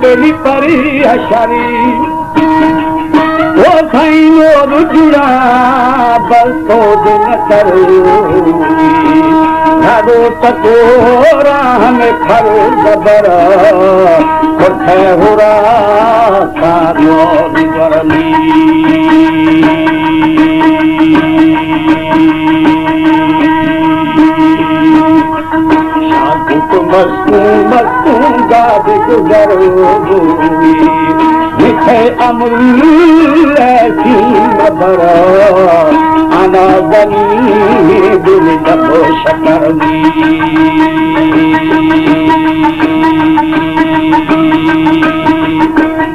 बेली परी हशरी वो साईं नूर जुड़ा बल तो दिन करूंगी घरो तकोरा हमें खर जबर खुर्थे हुरा सारो बिगरमी मस्तू मस्तू गाद गुजरूंगी मिठे अमृत ऐसी मधुर आना बनी दिल दबो शकरमी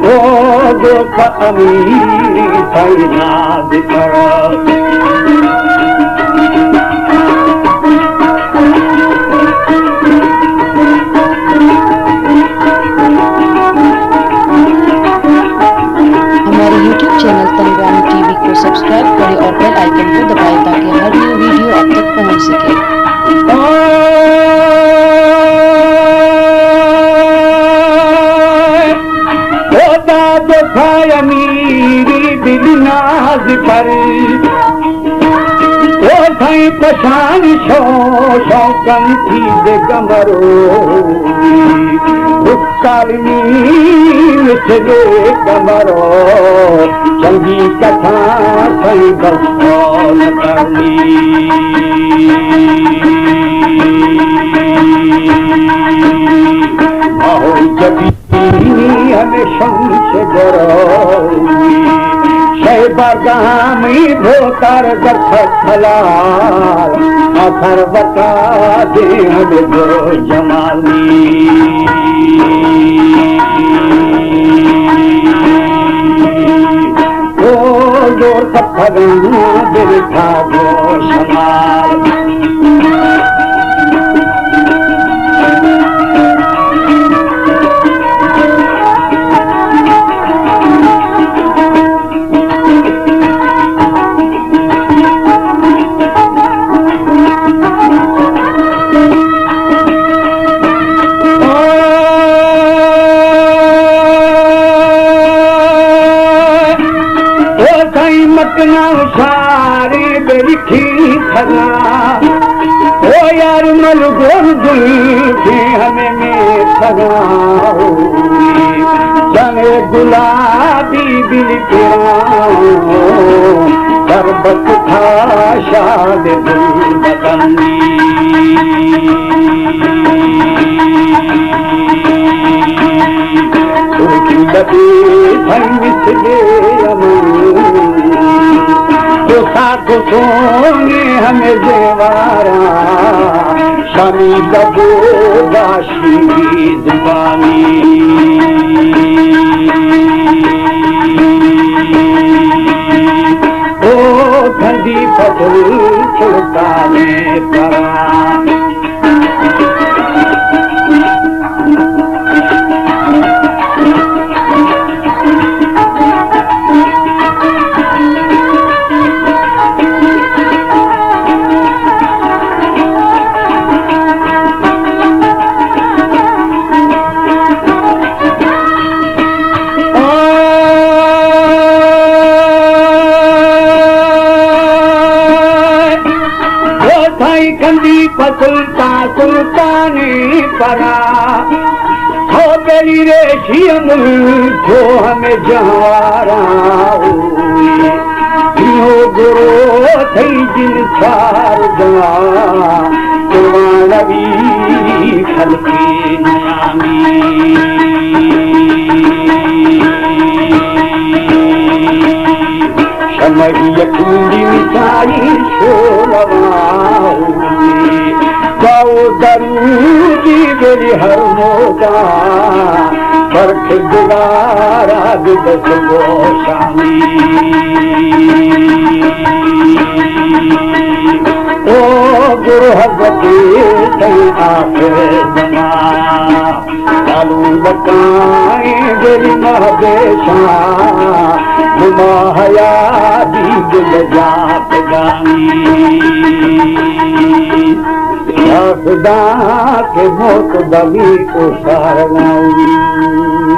ओ जो अमीर सैना दिकर चैनल तनवानी टीवी को सब्सक्राइब करें और बेल आइकन को दबाएं ताकि हर न्यू वीडियो आप तक पहुंच सके। खुदा दिखाए मेरी दिल नाज पर ओ साईं पछाण छो शौकन थी दे कमरो मिठे कमरो चंगी कथा सही बस करनी आओ जबी हमें शंश गरोगी शहबागामी भोतर गठलाल अथर बता दे हमें दो जमाली जोर पत्थरों दिल था वो शमाल मकना सारी बेठी थना ओ यार मल गोर दिल भी हमें में थना जाने गुलाबी दिल तेरा शरबत था शाद दिल बदनी लबी थई मिसले अमन तो साथ सोने हमें जेवारा शमी दबो दाशी जुबानी ओ ठंडी फसल छुड़काने पड़ा कंदी पसुलता सुल्तानी परा हो गई रेशी जो हमें जवारा हो गुरो थई जिन सार नवी खलकी नयामी शमही कुंडी मिसाई गाओ दरूदी मेरी हर मोदा परख गुजारा दिवस वो शामी ओ गुरु हजरती सही आखिर ज़माना चालू बकाए मेरी महदेशा गुमा हया दी दिल जात गानी खुदा के मोत बली को सारनाऊ